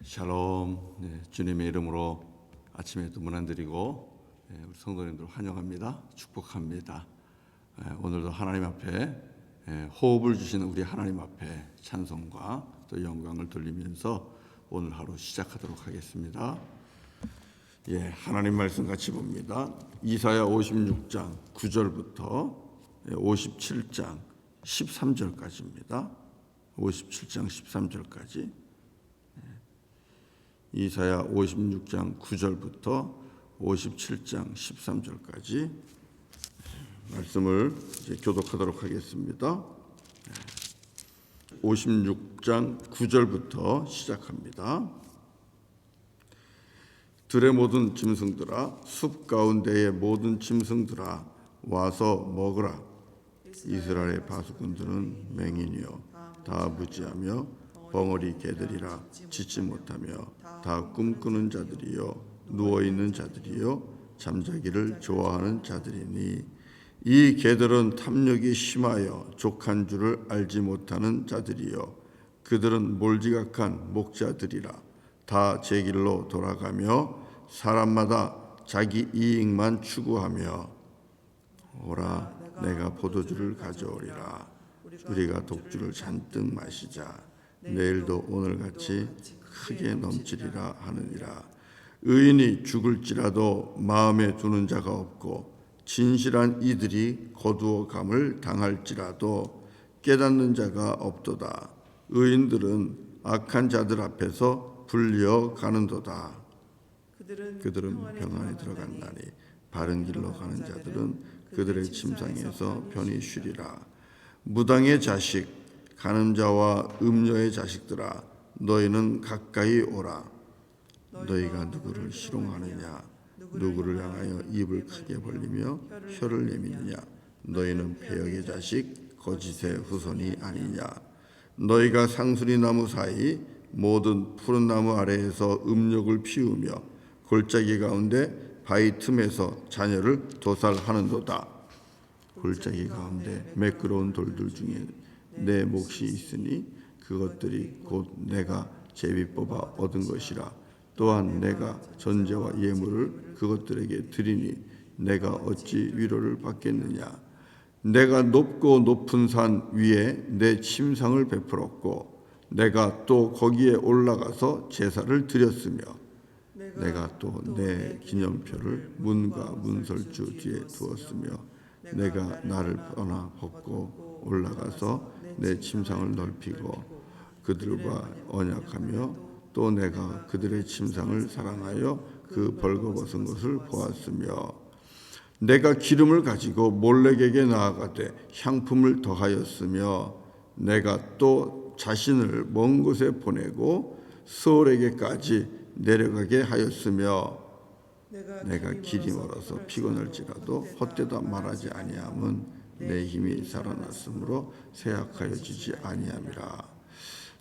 샬롬. 주님의 이름으로 아침에도 문안드리고 우리 성도님들 환영합니다. 축복합니다. 오늘도 하나님 앞에 호흡을 주시는 우리 하나님 앞에 찬송과 또 영광을 돌리면서 오늘 하루 시작하도록 하겠습니다. 하나님 말씀 같이 봅니다. 이사야 56장 9절부터 57장 13절까지입니다. 57장 13절까지. 이사야 56장 9절부터 57장 13절까지 말씀을 이제 교독하도록 하겠습니다. 56장 9절부터 시작합니다. 들의 모든 짐승들아, 숲 가운데의 모든 짐승들아, 와서 먹으라. 이스라엘의 바수꾼들은 맹인이요 다 무지하며 벙어리 개들이라 짖지 못하며 다 꿈꾸는 자들이요 누워있는 자들이요 잠자기를 좋아하는 자들이니 이 개들은 탐욕이 심하여 족한 줄을 알지 못하는 자들이요 그들은 몰지각한 목자들이라 다 제 길로 돌아가며 사람마다 자기 이익만 추구하며 오라 내가 포도주를 가져오리라 우리가 독주를 잔뜩 마시자 내일도 오늘같이 크게 넘치리라 하느니라. 의인이 죽을지라도 마음에 두는 자가 없고 진실한 이들이 거두어감을 당할지라도 깨닫는 자가 없도다. 의인들은 악한 자들 앞에서 불려 가는도다. 그들은 평안에 들어간다니 바른 길로 가는 자들은 그들의 침상에서 편히 쉬리라. 무당의 자식 간음자와 음녀의 자식들아 너희는 가까이 오라. 너희가 누구를 희롱하느냐 누구를 향하여 입을 크게 벌리며 혀를 내미느냐 너희는 패역의 자식 거짓의 후손이 아니냐. 너희가 상수리 나무 사이 모든 푸른 나무 아래에서 음욕을 피우며 골짜기 가운데 바위 틈에서 자녀를 도살하는도다. 골짜기 가운데 매끄러운 돌들 중에 내 몫이 있으니 그것들이 곧 내가 제비 뽑아 얻은 것이라. 또한 내가 전제와 예물을 그것들에게 드리니 내가 어찌 위로를 받겠느냐. 내가 높고 높은 산 위에 내 침상을 베풀었고 내가 또 거기에 올라가서 제사를 드렸으며 내가 또 내 기념표를 문과 문설주 뒤에 두었으며 내가 나를 떠나 벗고 올라가서 내 침상을 넓히고 그들과 언약하며 또 내가 그들의 침상을 사랑하여 그 벌거벗은 것을 보았으며 내가 기름을 가지고 몰렉에게 나아가되 향품을 더하였으며 내가 또 자신을 먼 곳에 보내고 스올에게까지 내려가게 하였으며 내가 길이 멀어서 피곤할지라도 헛되다 말하지 아니함은 내 힘이 살아났으므로 쇠약하여 지지 아니함이라.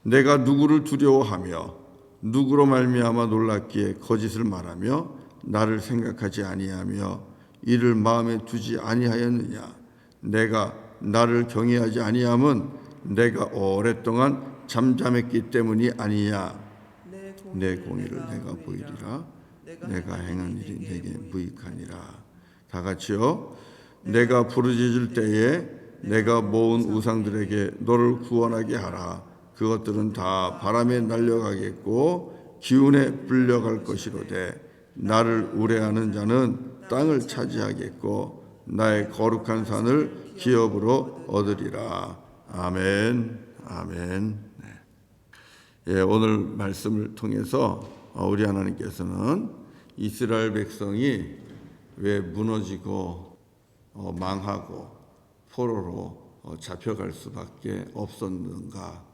내가 누구를 두려워하며 누구로 말미암아 놀랐기에 거짓을 말하며 나를 생각하지 아니하며 이를 마음에 두지 아니하였느냐. 내가 나를 경외하지 아니함은 내가 오랫동안 잠잠했기 때문이 아니냐. 내 공의를 내가 보이리라. 내가 행한 일이 내게 무익하니라. 다 같이요. 내가 부르짖을 때에 내가 모은 우상들에게 너를 구원하게 하라. 그것들은 다 바람에 날려가겠고 기운에 불려갈 것이로되 나를 우레하는 자는 땅을 차지하겠고 나의 거룩한 산을 기업으로 얻으리라. 아멘. 아멘. 오늘 말씀을 통해서 우리 하나님께서는 이스라엘 백성이 왜 무너지고 망하고 포로로 잡혀갈 수밖에 없었는가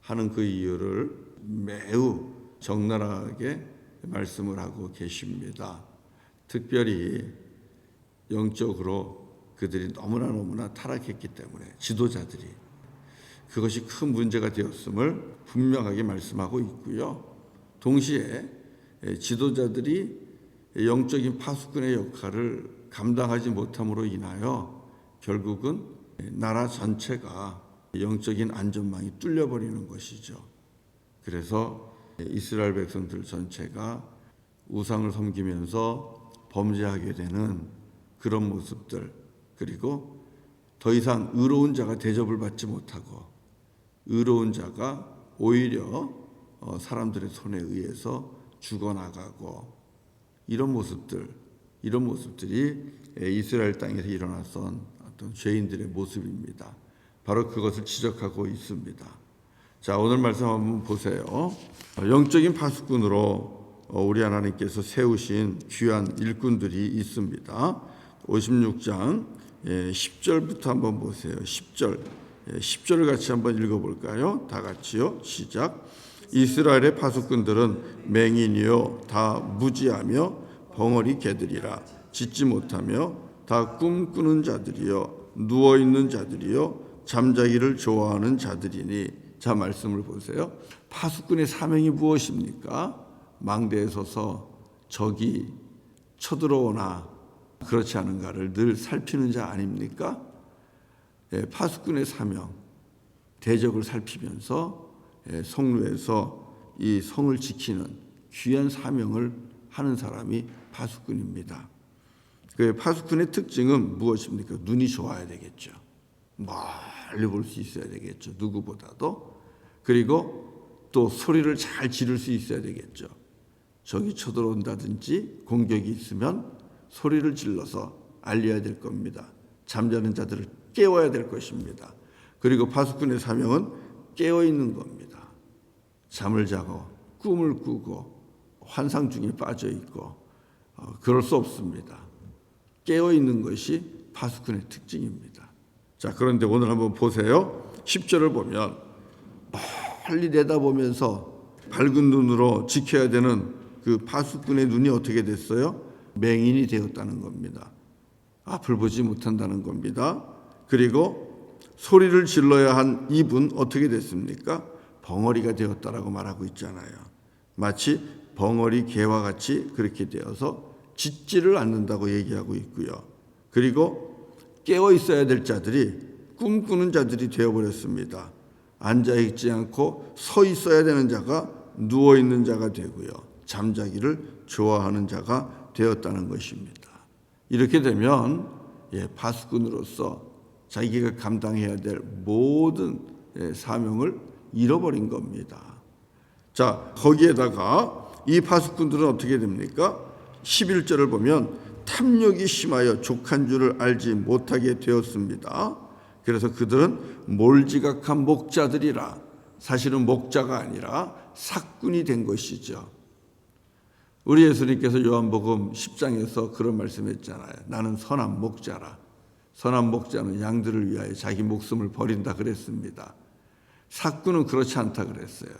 하는 그 이유를 매우 적나라하게 말씀을 하고 계십니다. 특별히 영적으로 그들이 너무나 타락했기 때문에 지도자들이 그것이 큰 문제가 되었음을 분명하게 말씀하고 있고요. 동시에 지도자들이 영적인 파수꾼의 역할을 감당하지 못함으로 인하여 결국은 나라 전체가 영적인 안전망이 뚫려버리는 것이죠. 그래서 이스라엘 백성들 전체가 우상을 섬기면서 범죄하게 되는 그런 모습들, 그리고 더 이상 의로운 자가 대접을 받지 못하고 의로운 자가 오히려 사람들의 손에 의해서 죽어나가고 이런 모습들이 이스라엘 땅에서 일어났던 어떤 죄인들의 모습입니다. 바로 그것을 지적하고 있습니다. 자, 오늘 말씀 한번 보세요. 영적인 파수꾼으로 우리 하나님께서 세우신 귀한 일꾼들이 있습니다. 56장 10절부터 한번 보세요. 10절을 같이 한번 읽어볼까요? 다 같이요. 시작. 이스라엘의 파수꾼들은 맹인이요 다 무지하며 벙어리 개들이라. 짖지 못하며 다 꿈꾸는 자들이요 누워있는 자들이요 잠자기를 좋아하는 자들이니. 자, 말씀을 보세요. 파수꾼의 사명이 무엇입니까? 망대에 서서 적이 쳐들어오나 그렇지 않은가를 늘 살피는 자 아닙니까? 파수꾼의 사명, 대적을 살피면서 성루에서 이 성을 지키는 귀한 사명을 하는 사람이 파수꾼입니다. 그 파수꾼의 특징은 무엇입니까? 눈이 좋아야 되겠죠. 멀리 볼 수 있어야 되겠죠. 누구보다도. 그리고 또 소리를 잘 지를 수 있어야 되겠죠. 적이 쳐들어온다든지 공격이 있으면 소리를 질러서 알려야 될 겁니다. 잠자는 자들을 깨워야 될 것입니다. 그리고 파수꾼의 사명은 깨어있는 겁니다. 잠을 자고 꿈을 꾸고 환상 중에 빠져 있고 그럴 수 없습니다. 깨어있는 것이 파수꾼의 특징입니다. 자, 그런데 오늘 한번 보세요. 10절을 보면 멀리 내다보면서 밝은 눈으로 지켜야 되는 그 파수꾼의 눈이 어떻게 됐어요? 맹인이 되었다는 겁니다. 앞을 보지 못한다는 겁니다. 그리고 소리를 질러야 한 입은 어떻게 됐습니까? 벙어리가 되었다라고 말하고 있잖아요. 마치 벙어리 개와 같이 그렇게 되어서 짖지를 않는다고 얘기하고 있고요. 그리고 깨어 있어야 될 자들이 꿈꾸는 자들이 되어버렸습니다. 앉아있지 않고 서 있어야 되는 자가 누워있는 자가 되고요. 잠자기를 좋아하는 자가 되었다는 것입니다. 이렇게 되면 파수꾼으로서 자기가 감당해야 될 모든 사명을 잃어버린 겁니다. 자, 거기에다가 이 파수꾼들은 어떻게 됩니까? 11절을 보면 탐욕이 심하여 족한 줄을 알지 못하게 되었습니다. 그래서 그들은 몰지각한 목자들이라. 사실은 목자가 아니라 삭군이 된 것이죠. 우리 예수님께서 요한복음 10장에서 그런 말씀했잖아요. 나는 선한 목자라. 선한 목자는 양들을 위하여 자기 목숨을 버린다 그랬습니다. 삭군은 그렇지 않다 그랬어요.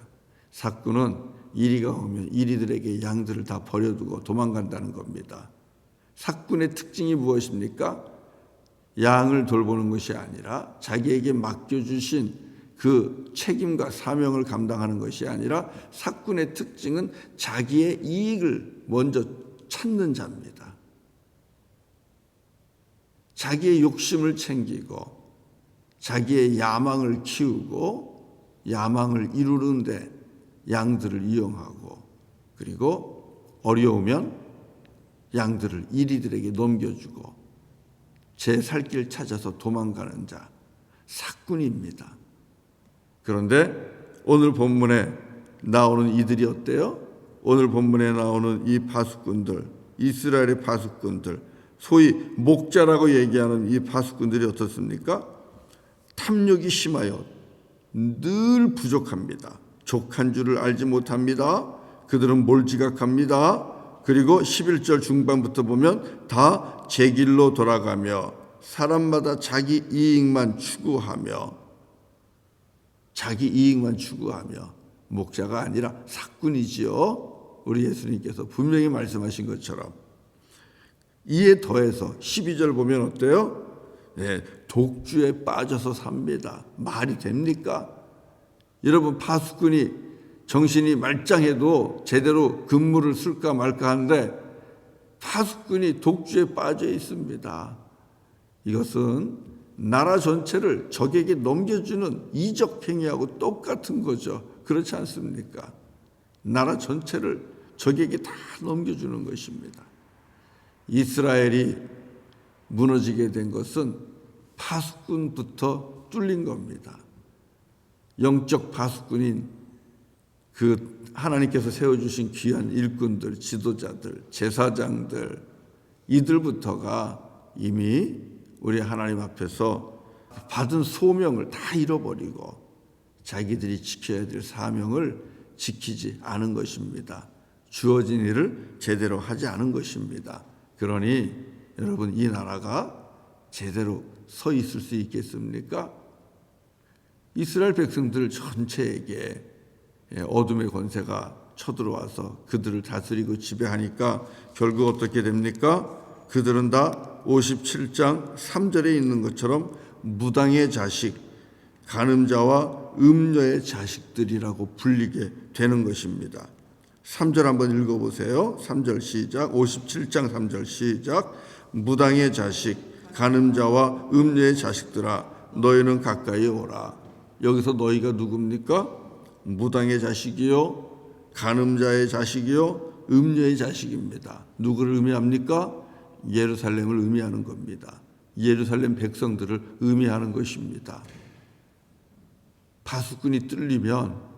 삭군은 이리가 오면 이리들에게 양들을 다 버려두고 도망간다는 겁니다. 삭군의 특징이 무엇입니까? 양을 돌보는 것이 아니라 자기에게 맡겨주신 그 책임과 사명을 감당하는 것이 아니라 삭군의 특징은 자기의 이익을 먼저 찾는 자입니다. 자기의 욕심을 챙기고 자기의 야망을 키우고 야망을 이루는데 양들을 이용하고 그리고 어려우면 양들을 이리들에게 넘겨주고 제 살 길 찾아서 도망가는 자, 삭군입니다. 그런데 오늘 본문에 나오는 이들이 어때요? 오늘 본문에 나오는 이 파수꾼들, 이스라엘의 파수꾼들, 소위 목자라고 얘기하는 이 파수꾼들이 어떻습니까? 탐욕이 심하여 늘 부족합니다. 족한 줄을 알지 못합니다. 그들은 몰지각합니다. 그리고 11절 중반부터 보면 다 제 길로 돌아가며 사람마다 자기 이익만 추구하며 목자가 아니라 삭군이지요. 우리 예수님께서 분명히 말씀하신 것처럼. 이에 더해서 12절 보면 어때요? 독주에 빠져서 삽니다. 말이 됩니까? 여러분, 파수꾼이 정신이 말짱해도 제대로 근무를 쓸까 말까 하는데 파수꾼이 독주에 빠져 있습니다. 이것은 나라 전체를 적에게 넘겨주는 이적 행위하고 똑같은 거죠. 그렇지 않습니까? 나라 전체를 적에게 다 넘겨주는 것입니다. 이스라엘이 무너지게 된 것은 파수꾼부터 뚫린 겁니다. 영적 파수꾼인 그 하나님께서 세워주신 귀한 일꾼들, 지도자들, 제사장들, 이들부터가 이미 우리 하나님 앞에서 받은 소명을 다 잃어버리고 자기들이 지켜야 될 사명을 지키지 않은 것입니다. 주어진 일을 제대로 하지 않은 것입니다. 그러니 여러분, 이 나라가 제대로 서 있을 수 있겠습니까? 이스라엘 백성들 전체에게 어둠의 권세가 쳐들어와서 그들을 다스리고 지배하니까 결국 어떻게 됩니까? 그들은 다 57장 3절에 있는 것처럼 무당의 자식, 간음자와 음녀의 자식들이라고 불리게 되는 것입니다. 3절 한번 읽어보세요. 3절 시작. 57장 3절 시작. 무당의 자식, 간음자와 음녀의 자식들아, 너희는 가까이 오라. 여기서 너희가 누굽니까? 무당의 자식이요, 간음자의 자식이요, 음녀의 자식입니다. 누구를 의미합니까? 예루살렘을 의미하는 겁니다. 예루살렘 백성들을 의미하는 것입니다. 파수꾼이 뚫리면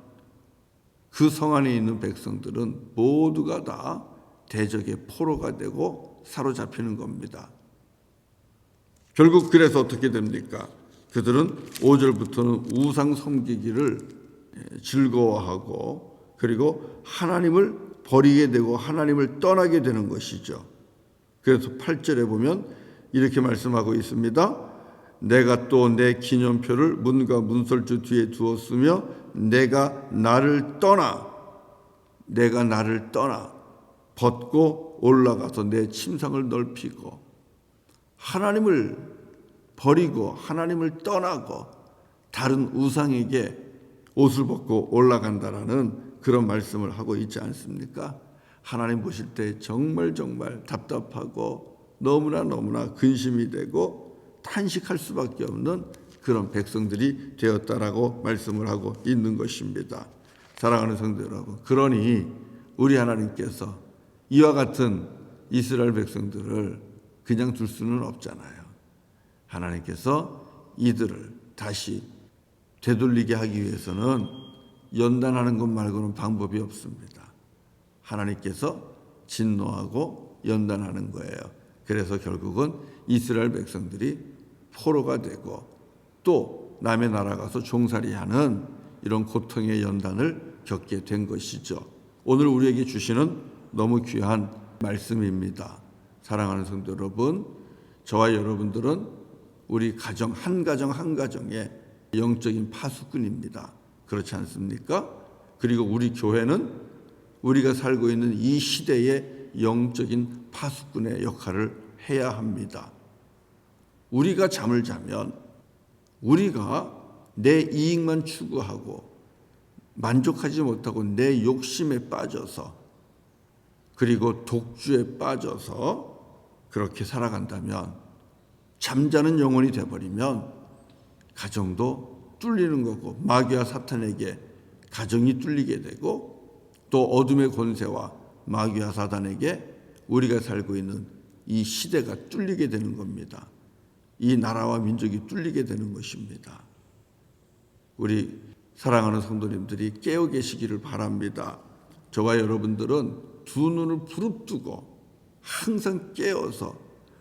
그 성 안에 있는 백성들은 모두가 다 대적의 포로가 되고 사로잡히는 겁니다. 결국 그래서 어떻게 됩니까? 그들은 5절부터는 우상 섬기기를 즐거워하고 그리고 하나님을 버리게 되고 하나님을 떠나게 되는 것이죠. 그래서 8절에 보면 이렇게 말씀하고 있습니다. 내가 또 내 기념표를 문과 문설주 뒤에 두었으며 내가 나를 떠나 벗고 올라가서 내 침상을 넓히고, 하나님을 버리고 하나님을 떠나고 다른 우상에게 옷을 벗고 올라간다라는 그런 말씀을 하고 있지 않습니까? 하나님 보실 때 정말 답답하고 너무나 근심이 되고 탄식할 수밖에 없는 그런 백성들이 되었다라고 말씀을 하고 있는 것입니다. 사랑하는 성도 여러분, 그러니 우리 하나님께서 이와 같은 이스라엘 백성들을 그냥 둘 수는 없잖아요. 하나님께서 이들을 다시 되돌리게 하기 위해서는 연단하는 것 말고는 방법이 없습니다. 하나님께서 진노하고 연단하는 거예요. 그래서 결국은 이스라엘 백성들이 포로가 되고 또 남의 나라 가서 종살이하는 이런 고통의 연단을 겪게 된 것이죠. 오늘 우리에게 주시는 너무 귀한 말씀입니다. 사랑하는 성도 여러분, 저와 여러분들은 우리 가정 한 가정에 영적인 파수꾼입니다. 그렇지 않습니까? 그리고 우리 교회는 우리가 살고 있는 이 시대의 영적인 파수꾼의 역할을 해야 합니다. 우리가 잠을 자면 우리가 내 이익만 추구하고 만족하지 못하고 내 욕심에 빠져서 그리고 독주에 빠져서 그렇게 살아간다면, 잠자는 영혼이 되어버리면 가정도 뚫리는 거고 마귀와 사탄에게 가정이 뚫리게 되고 또 어둠의 권세와 마귀와 사탄에게 우리가 살고 있는 이 시대가 뚫리게 되는 겁니다. 이 나라와 민족이 뚫리게 되는 것입니다. 우리 사랑하는 성도님들이 깨어 계시기를 바랍니다. 저와 여러분들은 두 눈을 부릅뜨고 항상 깨어서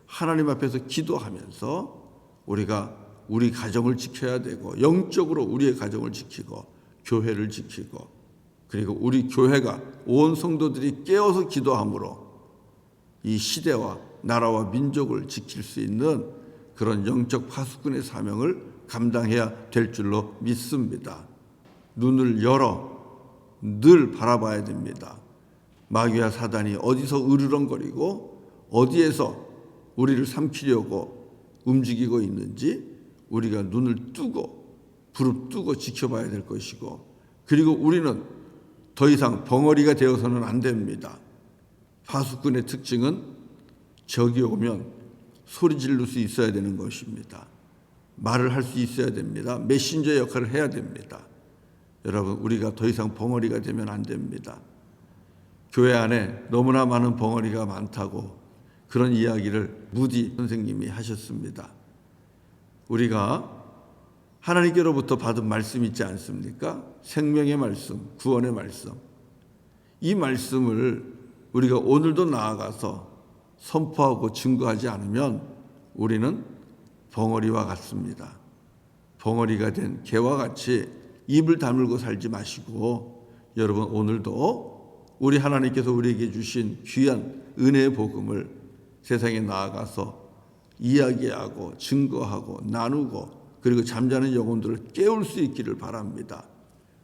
하나님 앞에서 기도하면서 우리가 우리 가정을 지켜야 되고, 영적으로 우리의 가정을 지키고 교회를 지키고, 그리고 우리 교회가 온 성도들이 깨어서 기도함으로 이 시대와 나라와 민족을 지킬 수 있는 그런 영적 파수꾼의 사명을 감당해야 될 줄로 믿습니다. 눈을 열어 늘 바라봐야 됩니다. 마귀와 사단이 어디서 으르렁거리고 어디에서 우리를 삼키려고 움직이고 있는지 우리가 눈을 뜨고 부릅뜨고 지켜봐야 될 것이고, 그리고 우리는 더 이상 벙어리가 되어서는 안 됩니다. 파수꾼의 특징은 적이 오면 소리 지를 수 있어야 되는 것입니다. 말을 할 수 있어야 됩니다. 메신저 역할을 해야 됩니다. 여러분, 우리가 더 이상 벙어리가 되면 안 됩니다. 교회 안에 너무나 많은 벙어리가 많다고 그런 이야기를 무디 선생님이 하셨습니다. 우리가 하나님께로부터 받은 말씀 있지 않습니까? 생명의 말씀, 구원의 말씀. 이 말씀을 우리가 오늘도 나아가서 선포하고 증거하지 않으면 우리는 벙어리와 같습니다. 벙어리가 된 개와 같이 입을 다물고 살지 마시고, 여러분 오늘도 우리 하나님께서 우리에게 주신 귀한 은혜의 복음을 세상에 나아가서 이야기하고 증거하고 나누고, 그리고 잠자는 영혼들을 깨울 수 있기를 바랍니다.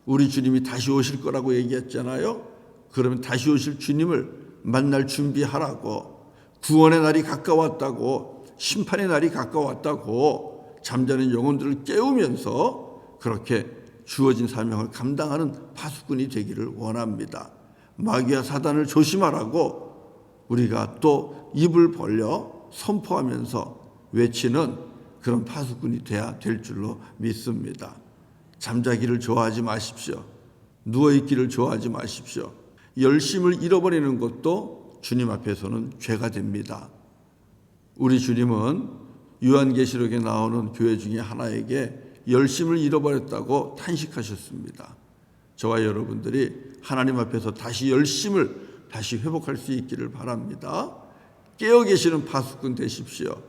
우리 주님이 다시 오실 거라고 얘기했잖아요. 그러면 다시 오실 주님을 만날 준비하라고, 구원의 날이 가까웠다고, 심판의 날이 가까웠다고 잠자는 영혼들을 깨우면서 그렇게 주어진 사명을 감당하는 파수꾼이 되기를 원합니다. 마귀와 사단을 조심하라고 우리가 또 입을 벌려 선포하면서 외치는 그런 파수꾼이 돼야 될 줄로 믿습니다. 잠자기를 좋아하지 마십시오. 누워있기를 좋아하지 마십시오. 열심을 잃어버리는 것도 주님 앞에서는 죄가 됩니다. 우리 주님은 요한계시록에 나오는 교회 중에 하나에게 열심을 잃어버렸다고 탄식하셨습니다. 저와 여러분들이 하나님 앞에서 다시 열심을 다시 회복할 수 있기를 바랍니다. 깨어 계시는 파수꾼 되십시오.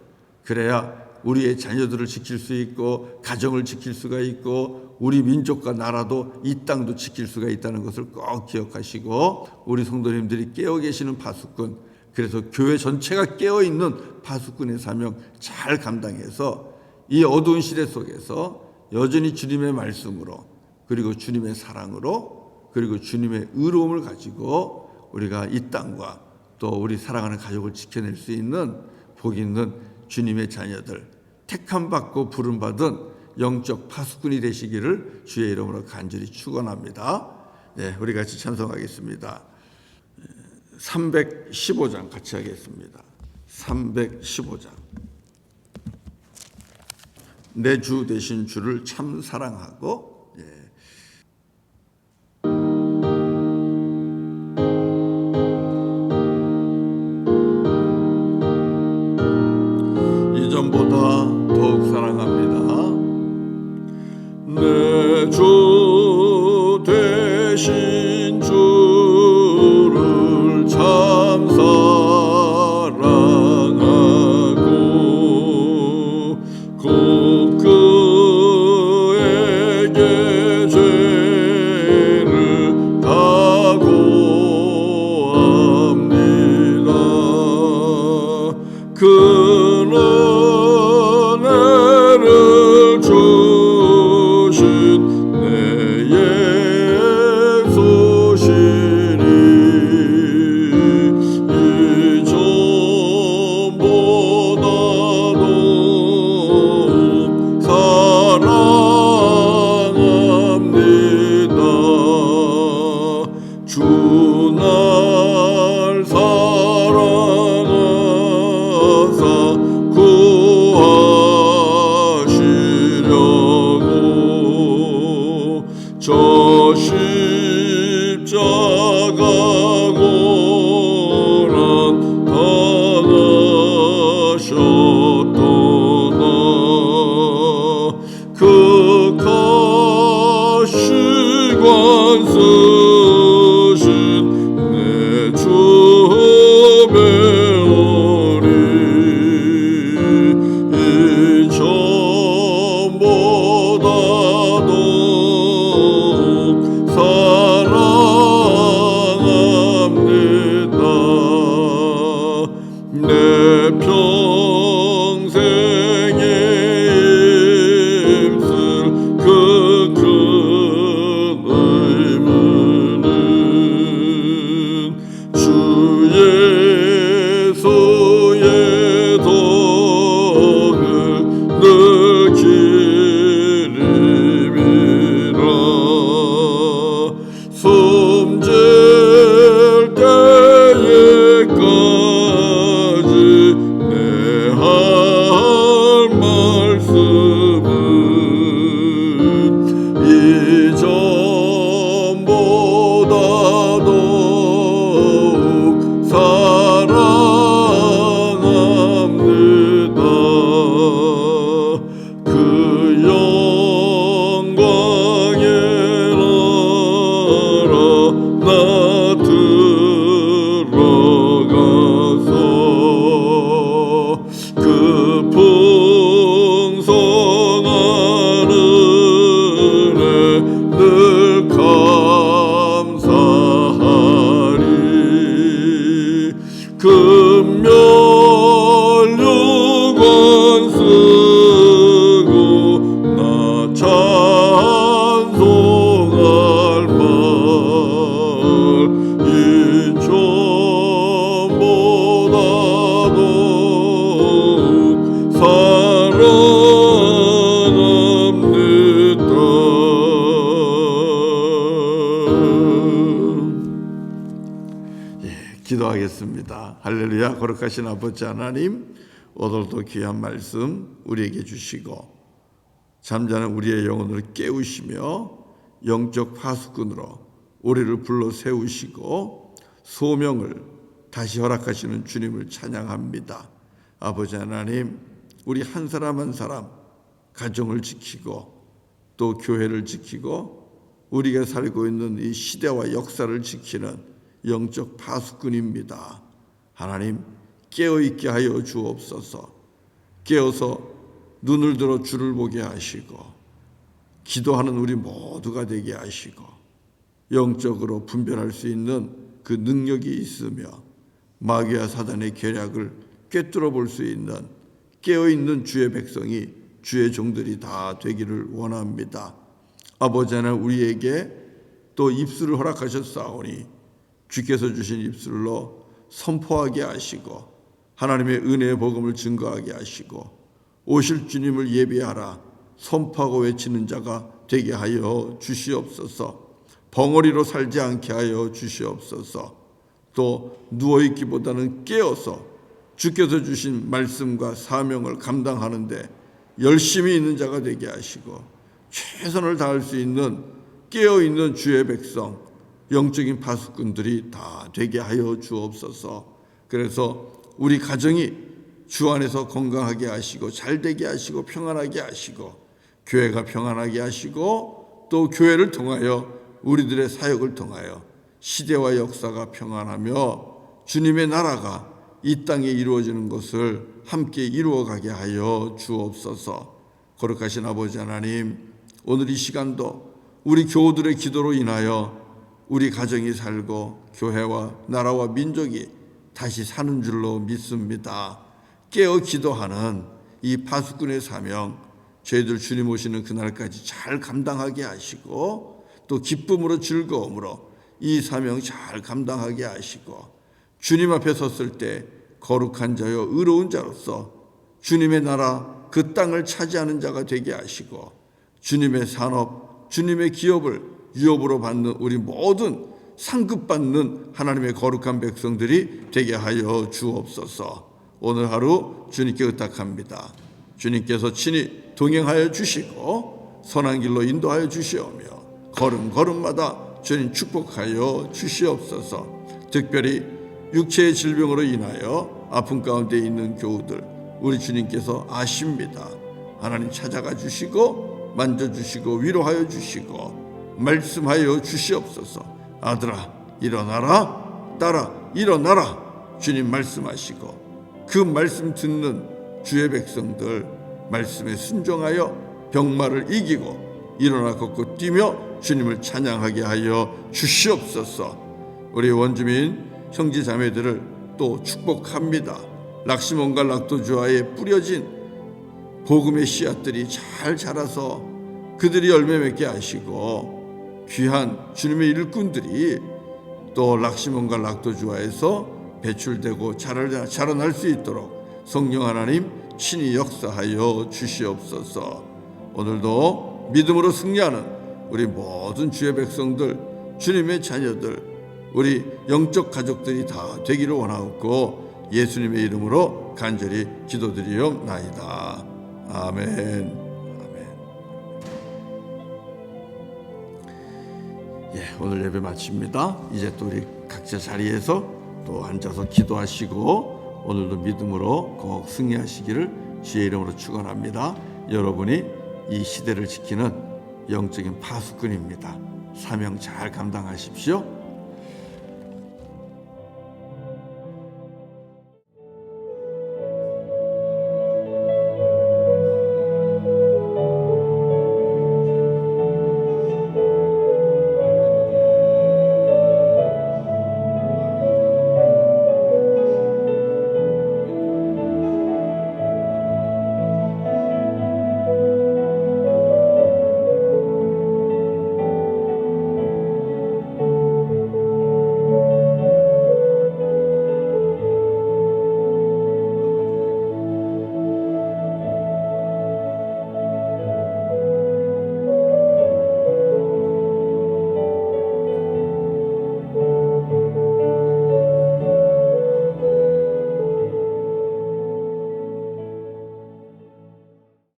그래야 우리의 자녀들을 지킬 수 있고, 가정을 지킬 수가 있고, 우리 민족과 나라도 이 땅도 지킬 수가 있다는 것을 꼭 기억하시고, 우리 성도님들이 깨어 계시는 파수꾼, 그래서 교회 전체가 깨어 있는 파수꾼의 사명 잘 감당해서 이 어두운 시대 속에서 여전히 주님의 말씀으로, 그리고 주님의 사랑으로, 그리고 주님의 의로움을 가지고 우리가 이 땅과 또 우리 사랑하는 가족을 지켜낼 수 있는 복 있는 주님의 자녀들, 택함받고 부름받은 영적 파수꾼이 되시기를 주의 이름으로 간절히 축원합니다. 네, 우리 같이 찬송하겠습니다. 315장 같이 하겠습니다. 315장. 내 주 되신 주를 참 사랑하고. 이전보다 더욱 사랑합니다. 내 주 되신 주를 참 사랑하고 곧 그에게 죄를 다 고합니다. 그는 은혜를 주신 내 예수시니 이전보다도 사랑합니다. 주 날 사랑하사 구하시려고 저 십자가 고난 당하셨도다. 그 가시관 쓰신 내 주 배우리 이전보다도 사랑합니다. 내 평생에 힘쓸 그 큰 의무 기도하겠습니다. 할렐루야. 거룩하신 아버지 하나님, 오늘도 귀한 말씀 우리에게 주시고 잠자는 우리의 영혼을 깨우시며 영적 파수꾼으로 우리를 불러 세우시고 소명을 다시 허락하시는 주님을 찬양합니다. 아버지 하나님, 우리 한 사람 한 사람 가정을 지키고 또 교회를 지키고 우리가 살고 있는 이 시대와 역사를 지키는 영적 파수꾼입니다. 하나님, 깨어있게 하여 주옵소서. 깨어서 눈을 들어 주를 보게 하시고 기도하는 우리 모두가 되게 하시고 영적으로 분별할 수 있는 그 능력이 있으며 마귀와 사단의 계략을 꿰뚫어 볼 수 있는 깨어있는 주의 백성이 주의 종들이 다 되기를 원합니다. 아버지 하나님, 우리에게 또 입술을 허락하셨사오니 주께서 주신 입술로 선포하게 하시고 하나님의 은혜의 복음을 증거하게 하시고 오실 주님을 예비하라 선포하고 외치는 자가 되게 하여 주시옵소서. 벙어리로 살지 않게 하여 주시옵소서. 또 누워있기보다는 깨어서 주께서 주신 말씀과 사명을 감당하는데 열심히 있는 자가 되게 하시고 최선을 다할 수 있는 깨어있는 주의 백성, 영적인 파수꾼들이 다 되게 하여 주옵소서. 그래서 우리 가정이 주 안에서 건강하게 하시고 잘 되게 하시고 평안하게 하시고 교회가 평안하게 하시고 또 교회를 통하여 우리들의 사역을 통하여 시대와 역사가 평안하며 주님의 나라가 이 땅에 이루어지는 것을 함께 이루어가게 하여 주옵소서. 거룩하신 아버지 하나님, 오늘 이 시간도 우리 교우들의 기도로 인하여 우리 가정이 살고 교회와 나라와 민족이 다시 사는 줄로 믿습니다. 깨어 기도하는 이 파수꾼의 사명, 저희들 주님 오시는 그날까지 잘 감당하게 하시고 또 기쁨으로 즐거움으로 이 사명 잘 감당하게 하시고 주님 앞에 섰을 때 거룩한 자여 의로운 자로서 주님의 나라 그 땅을 차지하는 자가 되게 하시고 주님의 산업, 주님의 기업을 유업으로 받는 우리 모든 상급받는 하나님의 거룩한 백성들이 되게 하여 주옵소서. 오늘 하루 주님께 의탁합니다. 주님께서 친히 동행하여 주시고 선한 길로 인도하여 주시오며 걸음걸음마다 주님 축복하여 주시옵소서. 특별히 육체의 질병으로 인하여 아픔 가운데 있는 교우들 우리 주님께서 아십니다. 하나님 찾아가 주시고 만져주시고 위로하여 주시고 말씀하여 주시옵소서. 아들아 일어나라, 딸아 일어나라, 주님 말씀하시고 그 말씀 듣는 주의 백성들 말씀에 순종하여 병마를 이기고 일어나 걷고 뛰며 주님을 찬양하게 하여 주시옵소서. 우리 원주민 형제 자매들을 또 축복합니다. 락시몬과 락도주아에 뿌려진 복음의 씨앗들이 잘 자라서 그들이 열매 맺게 하시고 귀한 주님의 일꾼들이 또 락시몬과 락도주아에서 배출되고 자라날 수 있도록 성령 하나님 친히 역사하여 주시옵소서. 오늘도 믿음으로 승리하는 우리 모든 주의 백성들, 주님의 자녀들, 우리 영적 가족들이 다 되기를 원하옵고 예수님의 이름으로 간절히 기도드리옵나이다. 아멘. 아멘. 예, 오늘 예배 마칩니다. 이제 또 우리 각자 자리에서 또 앉아서 기도하시고 오늘도 믿음으로 꼭 승리하시기를 주의 이름으로 축원합니다. 여러분이 이 시대를 지키는 영적인 파수꾼입니다. 사명 잘 감당하십시오.